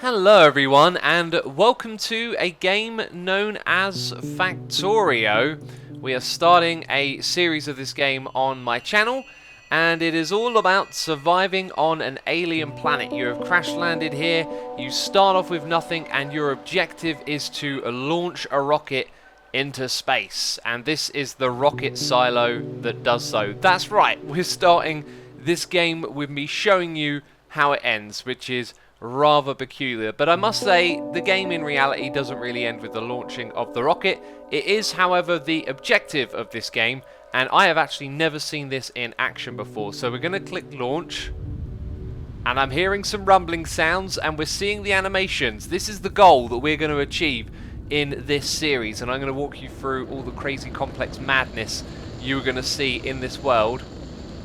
Hello everyone, and welcome to a game known as Factorio. We are starting a series of this game on my channel, and it is all about surviving on an alien planet. You have crash landed here, you start off with nothing, and your objective is to launch a rocket into space. And this is the rocket silo that does so. That's right, we're starting this game with me showing you how it ends, which is rather peculiar. But I must say, the game in reality doesn't really end with the launching of the rocket. It is, however, the objective of this game, and I have actually never seen this in action before. So we're going to click launch, and I'm hearing some rumbling sounds, and we're seeing the animations. This is the goal that we're going to achieve in this series, and I'm going to walk you through all the crazy complex madness you're going to see in this world.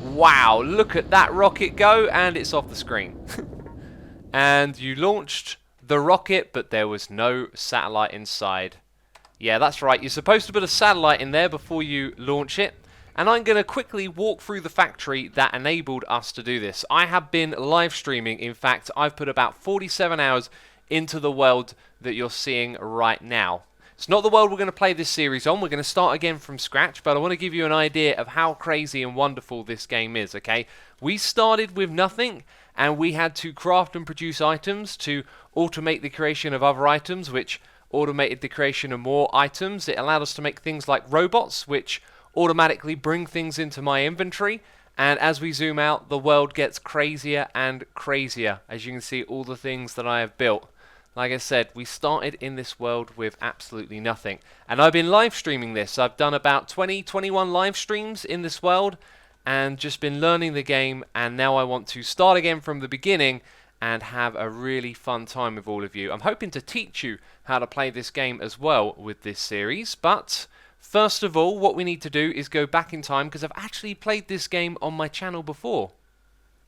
Wow, look at that rocket go, and it's off the screen. And you launched the rocket, but there was no satellite inside. Yeah, that's right. You're supposed to put a satellite in there before you launch it. And I'm going to quickly walk through the factory that enabled us to do this. I have been live streaming. In fact, I've put about 47 hours into the world that you're seeing right now. It's not the world we're going to play this series on. We're going to start again from scratch, but I want to give you an idea of how crazy and wonderful this game is, okay? We started with nothing, and we had to craft and produce items to automate the creation of other items, which automated the creation of more items. It allowed us to make things like robots, which automatically bring things into my inventory. And as we zoom out, the world gets crazier and crazier, as you can see all the things that I have built. Like I said, we started in this world with absolutely nothing. And I've been live streaming this. I've done about 21 live streams in this world, and just been learning the game, and now I want to start again from the beginning and have a really fun time with all of you. I'm hoping to teach you how to play this game as well with this series, but first of all, what we need to do is go back in time, because I've actually played this game on my channel before.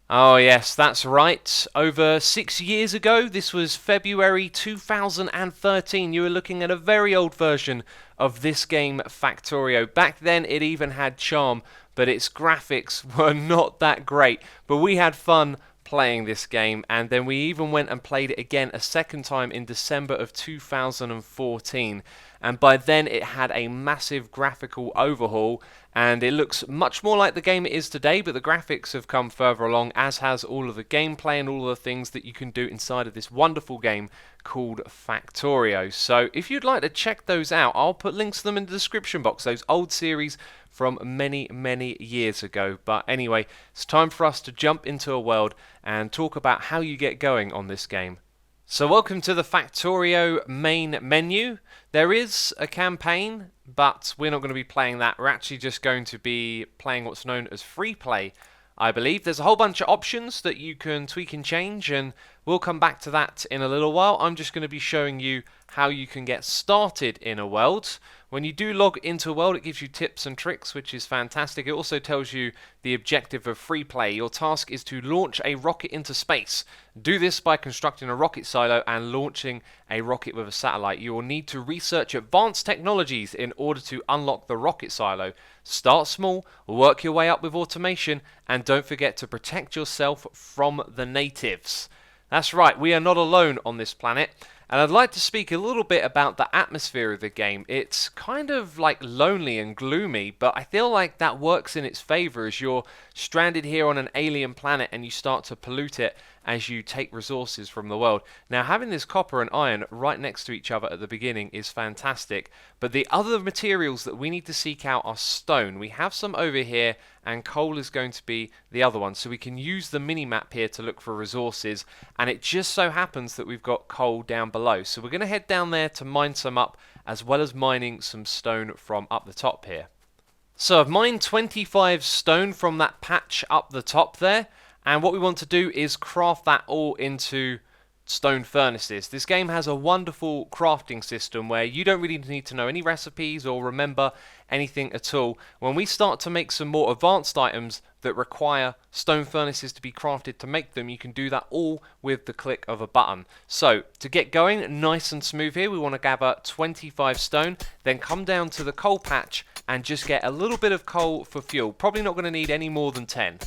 Oh yes, that's right. Over 6 years ago, this was February 2013, you were looking at a very old version of this game, Factorio. Back then, it even had charm, but its graphics were not that great. But we had fun playing this game, and then we even went and played it again a second time in December of 2014. And by then it had a massive graphical overhaul, and it looks much more like the game it is today, but the graphics have come further along, as has all of the gameplay and all of the things that you can do inside of this wonderful game called Factorio. So if you'd like to check those out, I'll put links to them in the description box, those old series from many years ago. But anyway, it's time for us to jump into a world and talk about how you get going on this game. So welcome to the Factorio main menu. There is a campaign, but we're not going to be playing that. We're actually just going to be playing what's known as free play, I believe. There's a whole bunch of options that you can tweak and change, and we'll come back to that in a little while. I'm just going to be showing you how you can get started in a world. When you do log into a world, it gives you tips and tricks, which is fantastic. It also tells you the objective of free play. Your task is to launch a rocket into space. Do this by constructing a rocket silo and launching a rocket with a satellite. You will need to research advanced technologies in order to unlock the rocket silo. Start small, work your way up with automation, and don't forget to protect yourself from the natives. That's right, we are not alone on this planet. And I'd like to speak a little bit about the atmosphere of the game. It's kind of like lonely and gloomy, but I feel like that works in its favor as you're stranded here on an alien planet and you start to pollute it as you take resources from the world. Now, having this copper and iron right next to each other at the beginning is fantastic, but the other materials that we need to seek out are stone. We have some over here, and coal is going to be the other one, so we can use the mini-map here to look for resources, and it just so happens that we've got coal down below. So we're going to head down there to mine some up, as well as mining some stone from up the top here. So I've mined 25 stone from that patch up the top there, and what we want to do is craft that all into stone furnaces. This game has a wonderful crafting system where you don't really need to know any recipes or remember anything at all. When we start to make some more advanced items that require stone furnaces to be crafted to make them, you can do that all with the click of a button. So to get going nice and smooth here, we want to gather 25 stone, then come down to the coal patch and just get a little bit of coal for fuel. Probably not going to need any more than 10.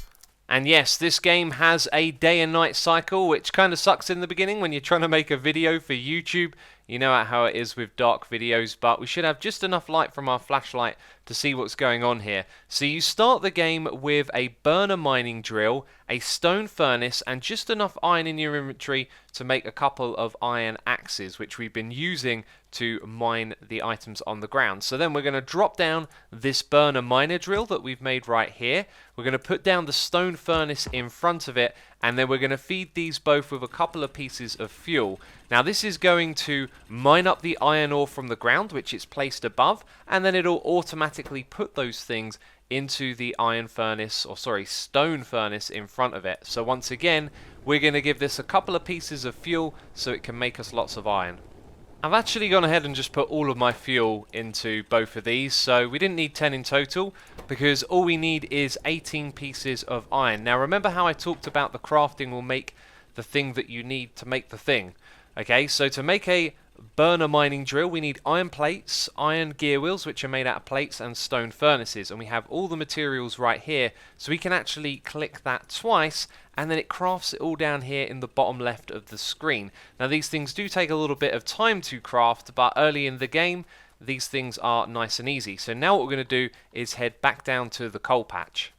And yes, this game has a day and night cycle, which kind of sucks in the beginning when you're trying to make a video for YouTube. You know how it is with dark videos, but we should have just enough light from our flashlight to see what's going on here. So you start the game with a burner mining drill, a stone furnace, and just enough iron in your inventory to make a couple of iron axes, which we've been using to mine the items on the ground. So then we're going to drop down this burner miner drill that we've made right here. We're going to put down the stone furnace in front of it, and then we're going to feed these both with a couple of pieces of fuel. Now this is going to mine up the iron ore from the ground, which it's placed above, and then it'll automatically put those things into the iron furnace, or sorry, stone furnace in front of it. So once again, we're going to give this a couple of pieces of fuel so it can make us lots of iron. I've actually gone ahead and just put all of my fuel into both of these, so we didn't need 10 in total, because all we need is 18 pieces of iron. Now remember how I talked about the crafting will make the thing that you need to make the thing. Okay, so to make a burner mining drill, we need iron plates, iron gear wheels, which are made out of plates, and stone furnaces. And we have all the materials right here, so we can actually click that twice, and then it crafts it all down here in the bottom left of the screen. Now these things do take a little bit of time to craft, but early in the game, these things are nice and easy. So now what we're going to do is head back down to the coal patch.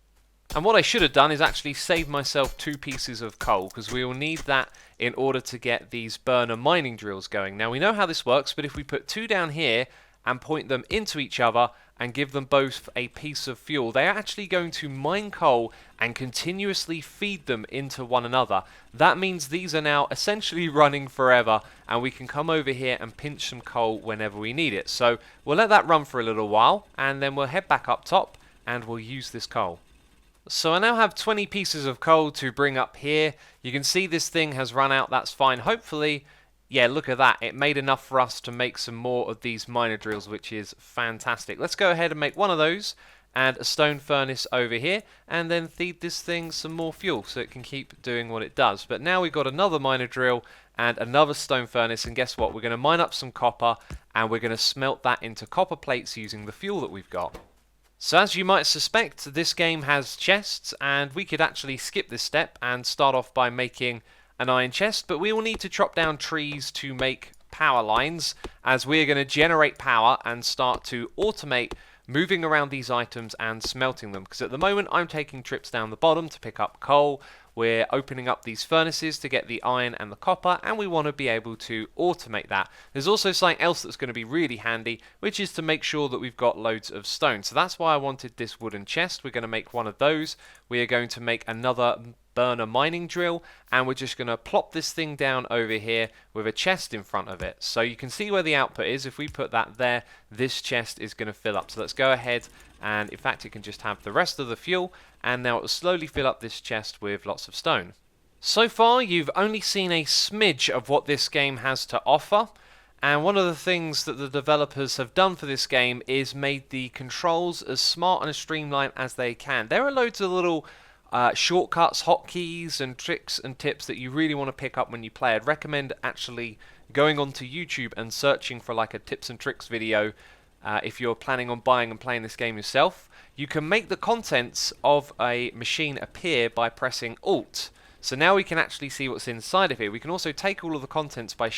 And what I should have done is actually save myself 2 pieces of coal, because we will need that in order to get these burner mining drills going. Now we know how this works, but if we put 2 down here and point them into each other and give them both a piece of fuel, they are actually going to mine coal and continuously feed them into one another. That means these are now essentially running forever, and we can come over here and pinch some coal whenever we need it. So we'll let that run for a little while, and then we'll head back up top and we'll use this coal. So I now have 20 pieces of coal to bring up here. You can see this thing has run out, that's fine. Hopefully, yeah, look at that. It made enough for us to make some more of these miner drills, which is fantastic. Let's go ahead and make one of those and a stone furnace over here, and then feed this thing some more fuel so it can keep doing what it does. But now we've got another miner drill and another stone furnace, and guess what? We're going to mine up some copper, and we're going to smelt that into copper plates using the fuel that we've got. So as you might suspect, this game has chests, and we could actually skip this step and start off by making an iron chest, but we will need to chop down trees to make power lines, as we're going to generate power and start to automate moving around these items and smelting them, because at the moment I'm taking trips down the bottom to pick up coal. We're opening up these furnaces to get the iron and the copper, and we want to be able to automate that. There's also something else that's going to be really handy, which is to make sure that we've got loads of stone. So that's why I wanted this wooden chest. We're going to make one of those. We are going to make another burner mining drill, and we're just going to plop this thing down over here with a chest in front of it. So you can see where the output is. If we put that there, this chest is going to fill up. So let's go ahead, and in fact it can just have the rest of the fuel, and now it will slowly fill up this chest with lots of stone. So far you've only seen a smidge of what this game has to offer, and one of the things that the developers have done for this game is made the controls as smart and as streamlined as they can. There are loads of little shortcuts, hotkeys and tricks and tips that you really want to pick up when you play. I'd recommend actually going onto YouTube and searching for like a tips and tricks video if you're planning on buying and playing this game yourself. You can make the contents of a machine appear by pressing Alt. So now we can actually see what's inside of here. We can also take all of the contents by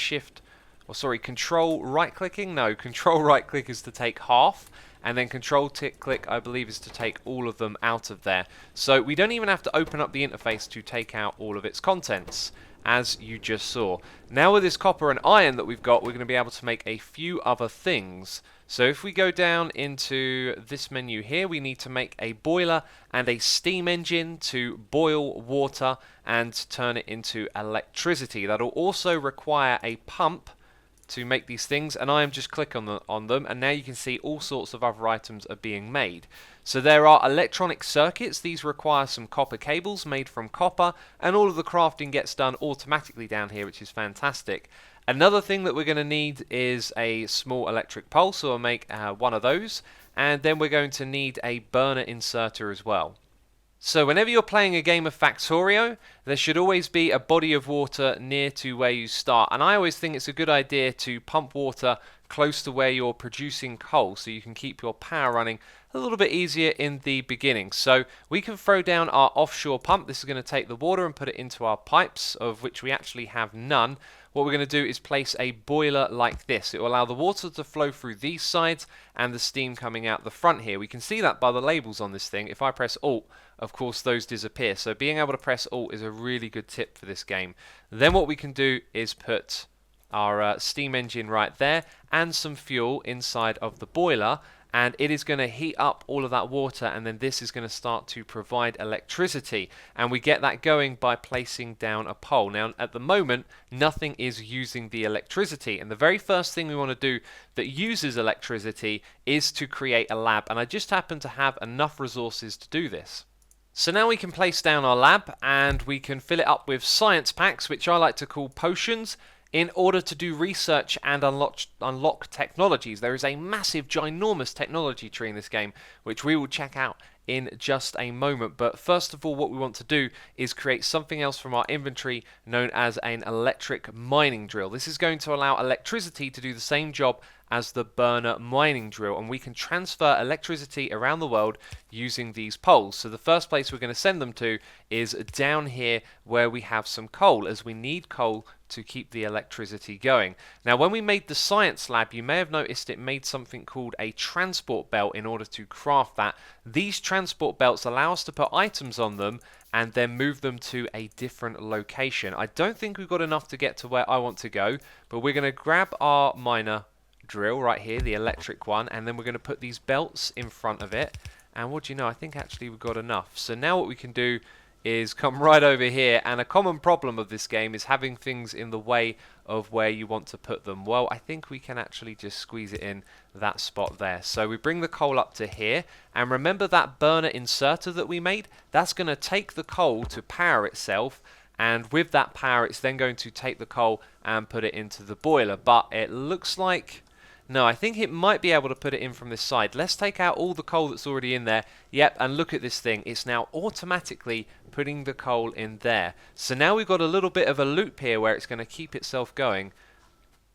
Control right clicking. No, Control right click is to take half, and then Control click I believe is to take all of them out of there. So we don't even have to open up the interface to take out all of its contents, as you just saw. Now with this copper and iron that we've got, we're going to be able to make a few other things. So if we go down into this menu here, we need to make a boiler and a steam engine to boil water and turn it into electricity. That'll also require a pump to make these things, and I am just clicking on them, and now you can see all sorts of other items are being made. So there are electronic circuits. These require some copper cables made from copper, and all of the crafting gets done automatically down here, which is fantastic. Another thing that we're going to need is a small electric pole, so we'll make one of those, and then we're going to need a burner inserter as well. So whenever you're playing a game of Factorio, there should always be a body of water near to where you start. And I always think it's a good idea to pump water close to where you're producing coal so you can keep your power running a little bit easier in the beginning. So we can throw down our offshore pump. This is going to take the water and put it into our pipes, of which we actually have none. What we're going to do is place a boiler like this. It will allow the water to flow through these sides and the steam coming out the front here. We can see that by the labels on this thing. If I press Alt, of course those disappear. So being able to press Alt is a really good tip for this game. Then what we can do is put our steam engine right there and some fuel inside of the boiler, and it is going to heat up all of that water, and then this is going to start to provide electricity, and we get that going by placing down a pole. Now at the moment nothing is using the electricity, and the very first thing we want to do that uses electricity is to create a lab, and I just happen to have enough resources to do this. So now we can place down our lab and we can fill it up with science packs, which I like to call potions, in order to do research and unlock technologies. There is a massive, ginormous technology tree in this game, which we will check out in just a moment. But first of all, what we want to do is create something else from our inventory known as an electric mining drill. This is going to allow electricity to do the same job as the burner mining drill, and we can transfer electricity around the world using these poles. So the first place we're going to send them to is down here where we have some coal, as we need coal to keep the electricity going. Now when we made the science lab, you may have noticed it made something called a transport belt in order to craft that. These transport belts allow us to put items on them and then move them to a different location. I don't think we've got enough to get to where I want to go, but we're going to grab our miner drill right here, the electric one, and then we're going to put these belts in front of it, and what do you know, I think actually we've got enough. So now what we can do is come right over here, and a common problem of this game is having things in the way of where you want to put them. Well, I think we can actually just squeeze it in that spot there. So we bring the coal up to here, and remember that burner inserter that we made? That's going to take the coal to power itself, and with that power it's then going to take the coal and put it into the boiler. But it looks like... no, I think it might be able to put it in from this side. Let's take out all the coal that's already in there. Yep, and look at this thing. It's now automatically putting the coal in there. So now we've got a little bit of a loop here where it's going to keep itself going.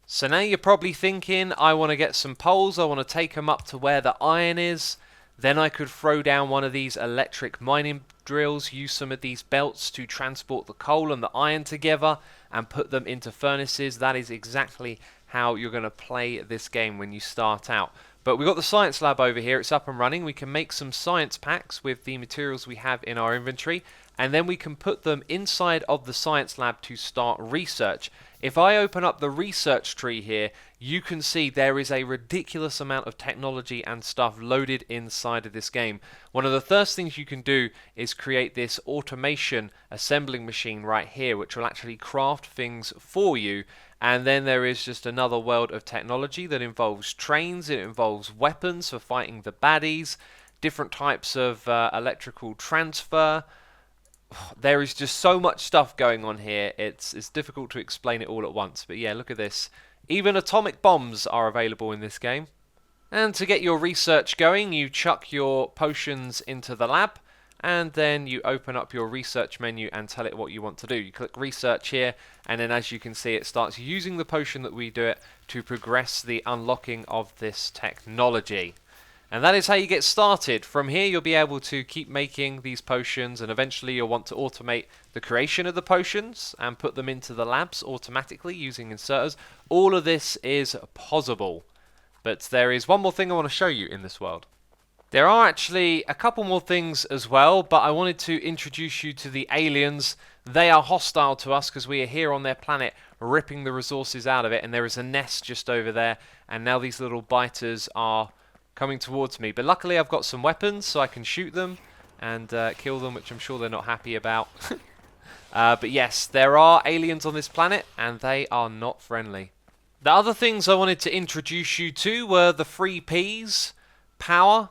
So now you're probably thinking, I want to get some poles. I want to take them up to where the iron is. Then I could throw down one of these electric mining drills, use some of these belts to transport the coal and the iron together and put them into furnaces. That is exactly how you're going to play this game when you start out. But we've got the science lab over here, it's up and running. We can make some science packs with the materials we have in our inventory, and then we can put them inside of the science lab to start research. If I open up the research tree here, you can see there is a ridiculous amount of technology and stuff loaded inside of this game. One of the first things you can do is create this automation assembling machine right here, which will actually craft things for you. And then there is just another world of technology that involves trains, it involves weapons for fighting the baddies, different types of electrical transfer. There is just so much stuff going on here, it's difficult to explain it all at once. But yeah, look at this. Even atomic bombs are available in this game. And to get your research going, you chuck your potions into the lab, and then you open up your research menu and tell it what you want to do. You click research here, and then as you can see, it starts using the potion that we do it to progress the unlocking of this technology. And that is how you get started. From here you'll be able to keep making these potions, and eventually you'll want to automate the creation of the potions and put them into the labs automatically using inserters. All of this is possible. But there is one more thing I want to show you in this world. There are actually a couple more things as well, but I wanted to introduce you to the aliens. They are hostile to us because we are here on their planet ripping the resources out of it, and there is a nest just over there, and now these little biters are coming towards me. But luckily I've got some weapons so I can shoot them and kill them, which I'm sure they're not happy about. But yes, there are aliens on this planet, and they are not friendly. The other things I wanted to introduce you to were the 3 Ps: power,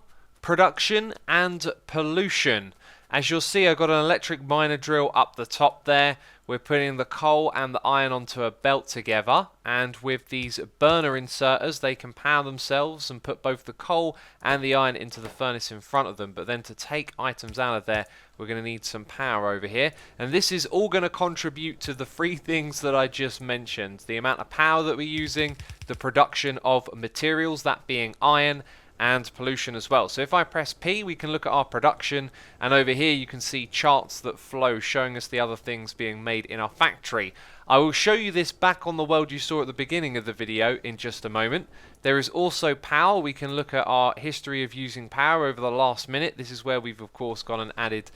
production and pollution. As you'll see, I've got an electric miner drill up the top there. We're putting the coal and the iron onto a belt together, and with these burner inserters they can power themselves and put both the coal and the iron into the furnace in front of them. But then to take items out of there, we're going to need some power over here, and this is all going to contribute to the three things that I just mentioned: the amount of power that we're using, the production of materials, that being iron, and pollution as well. So if I press P, we can look at our production, and over here you can see charts that flow showing us the other things being made in our factory. I will show you this back on the world you saw at the beginning of the video in just a moment. There is also power. We can look at our history of using power over the last minute. This is where we've of course gone and added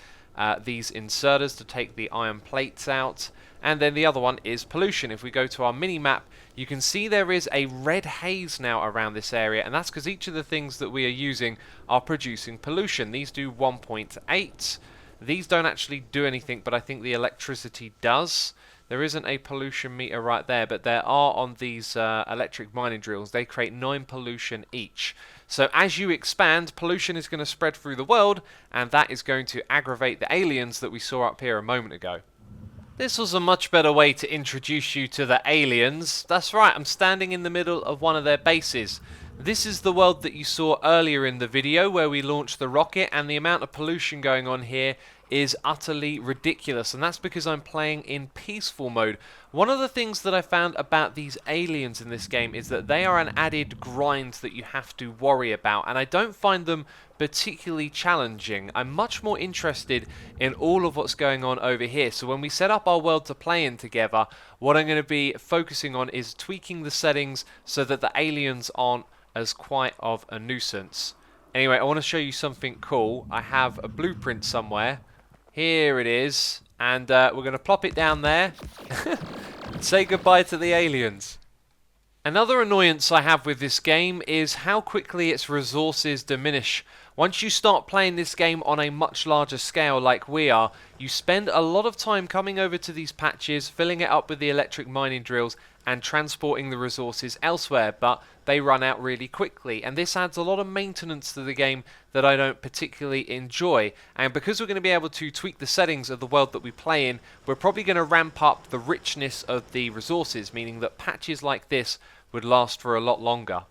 these inserters to take the iron plates out. And then the other one is pollution. If we go to our mini map, you can see there is a red haze now around this area, and that's because each of the things that we are using are producing pollution. These do 1.8. These don't actually do anything, but I think the electricity does. There isn't a pollution meter right there, but there are on these electric mining drills. They create 9 pollution each. So as you expand, pollution is going to spread through the world, and that is going to aggravate the aliens that we saw up here a moment ago. This was a much better way to introduce you to the aliens. That's right, I'm standing in the middle of one of their bases. This is the world that you saw earlier in the video where we launched the rocket, and the amount of pollution going on here is utterly ridiculous, and that's because I'm playing in peaceful mode. One of the things that I found about these aliens in this game is that they are an added grind that you have to worry about, and I don't find them particularly challenging. I'm much more interested in all of what's going on over here. So when we set up our world to play in together, what I'm going to be focusing on is tweaking the settings so that the aliens aren't as quite of a nuisance. Anyway, I want to show you something cool. I have a blueprint somewhere. Here it is, and we're going to plop it down there and say goodbye to the aliens. Another annoyance I have with this game is how quickly its resources diminish. Once you start playing this game on a much larger scale like we are, you spend a lot of time coming over to these patches, filling it up with the electric mining drills and transporting the resources elsewhere, but they run out really quickly, and this adds a lot of maintenance to the game that I don't particularly enjoy. And because we're going to be able to tweak the settings of the world that we play in, we're probably going to ramp up the richness of the resources, meaning that patches like this would last for a lot longer.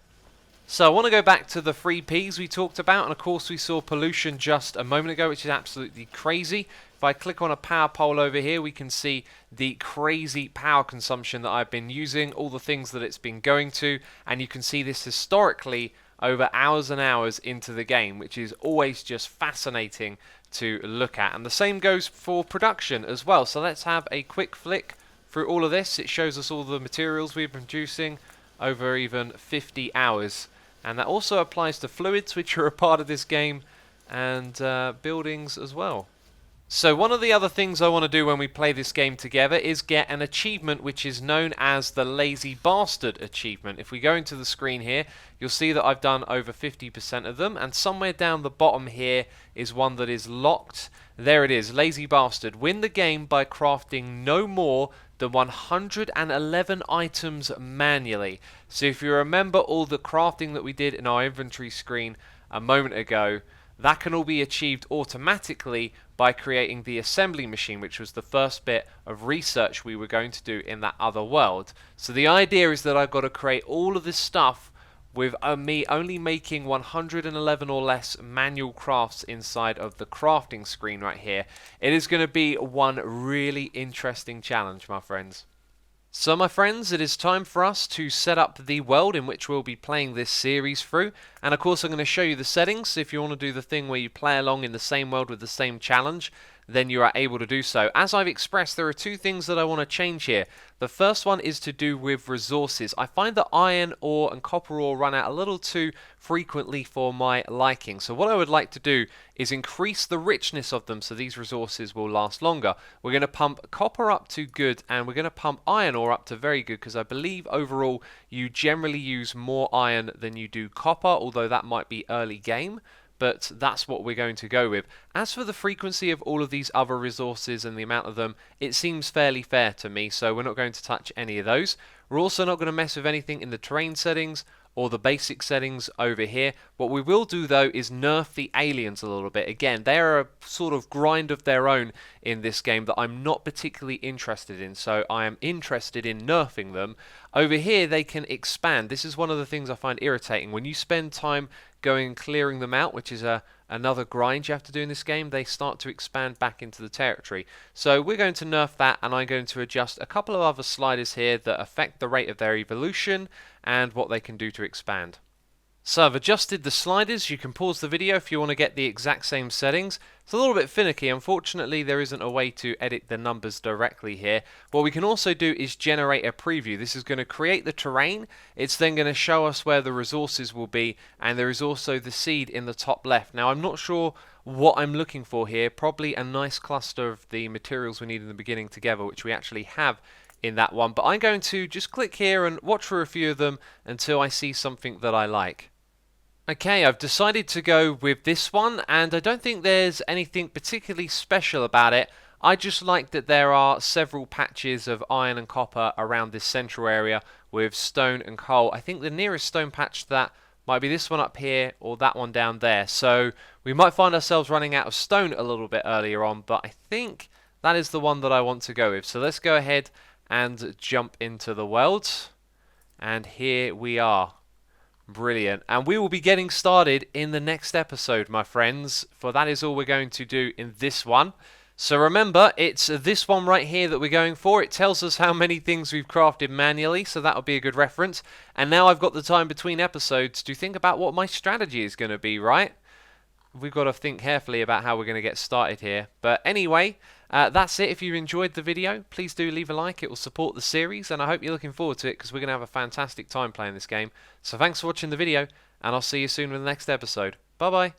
So I want to go back to the 3 Ps we talked about, and of course we saw pollution just a moment ago, which is absolutely crazy. If I click on a power pole over here, we can see the crazy power consumption that I've been using, all the things that it's been going to, and you can see this historically over hours and hours into the game, which is always just fascinating to look at. And the same goes for production as well. So let's have a quick flick through all of this. It shows us all the materials we've been producing over even 50 hours. And that also applies to fluids, which are a part of this game, and buildings as well. So one of the other things I want to do when we play this game together is get an achievement which is known as the Lazy Bastard achievement. If we go into the screen here, you'll see that I've done over 50% of them, and somewhere down the bottom here is one that is locked. There it is, Lazy Bastard. Win the game by crafting no more than 111 items manually. So if you remember all the crafting that we did in our inventory screen a moment ago, that can all be achieved automatically by creating the assembly machine, which was the first bit of research we were going to do in that other world. So the idea is that I've got to create all of this stuff with me only making 111 or less manual crafts inside of the crafting screen right here. It is going to be one really interesting challenge, my friends. So my friends, it is time for us to set up the world in which we'll be playing this series through, and of course I'm going to show you the settings. If you want to do the thing where you play along in the same world with the same challenge, then you are able to do so. As I've expressed, there are 2 things that I want to change here. The first one is to do with resources. I find that iron ore and copper ore run out a little too frequently for my liking. So what I would like to do is increase the richness of them so these resources will last longer. We're going to pump copper up to good, and we're going to pump iron ore up to very good, because I believe overall you generally use more iron than you do copper, although that might be early game. But that's what we're going to go with. As for the frequency of all of these other resources and the amount of them, it seems fairly fair to me, so we're not going to touch any of those. We're also not going to mess with anything in the terrain settings or the basic settings over here. What we will do though is nerf the aliens a little bit. Again, they are a sort of grind of their own in this game that I'm not particularly interested in, so I am interested in nerfing them. Over here they can expand. This is one of the things I find irritating. When you spend time going and clearing them out, which is another grind you have to do in this game, they start to expand back into the territory. So we're going to nerf that, and I'm going to adjust a couple of other sliders here that affect the rate of their evolution and what they can do to expand. So I've adjusted the sliders. You can pause the video if you want to get the exact same settings. It's a little bit finicky. Unfortunately, there isn't a way to edit the numbers directly here. What we can also do is generate a preview. This is going to create the terrain. It's then going to show us where the resources will be, and there is also the seed in the top left. Now, I'm not sure what I'm looking for here. Probably a nice cluster of the materials we need in the beginning together, which we actually have in that one. But I'm going to just click here and watch for a few of them until I see something that I like. Okay, I've decided to go with this one, and I don't think there's anything particularly special about it. I just like that there are several patches of iron and copper around this central area with stone and coal. I think the nearest stone patch to that might be this one up here or that one down there. So we might find ourselves running out of stone a little bit earlier on, but I think that is the one that I want to go with. So let's go ahead and jump into the world. And here we are. Brilliant. And we will be getting started in the next episode, my friends, for that is all we're going to do in this one. So remember, it's this one right here that we're going for. It tells us how many things we've crafted manually, so that'll be a good reference. And now I've got the time between episodes to think about what my strategy is going to be, right? We've got to think carefully about how we're going to get started here. But anyway, that's it. If you enjoyed the video, please do leave a like. It will support the series, and I hope you're looking forward to it because we're going to have a fantastic time playing this game. So thanks for watching the video, and I'll see you soon with the next episode. Bye-bye.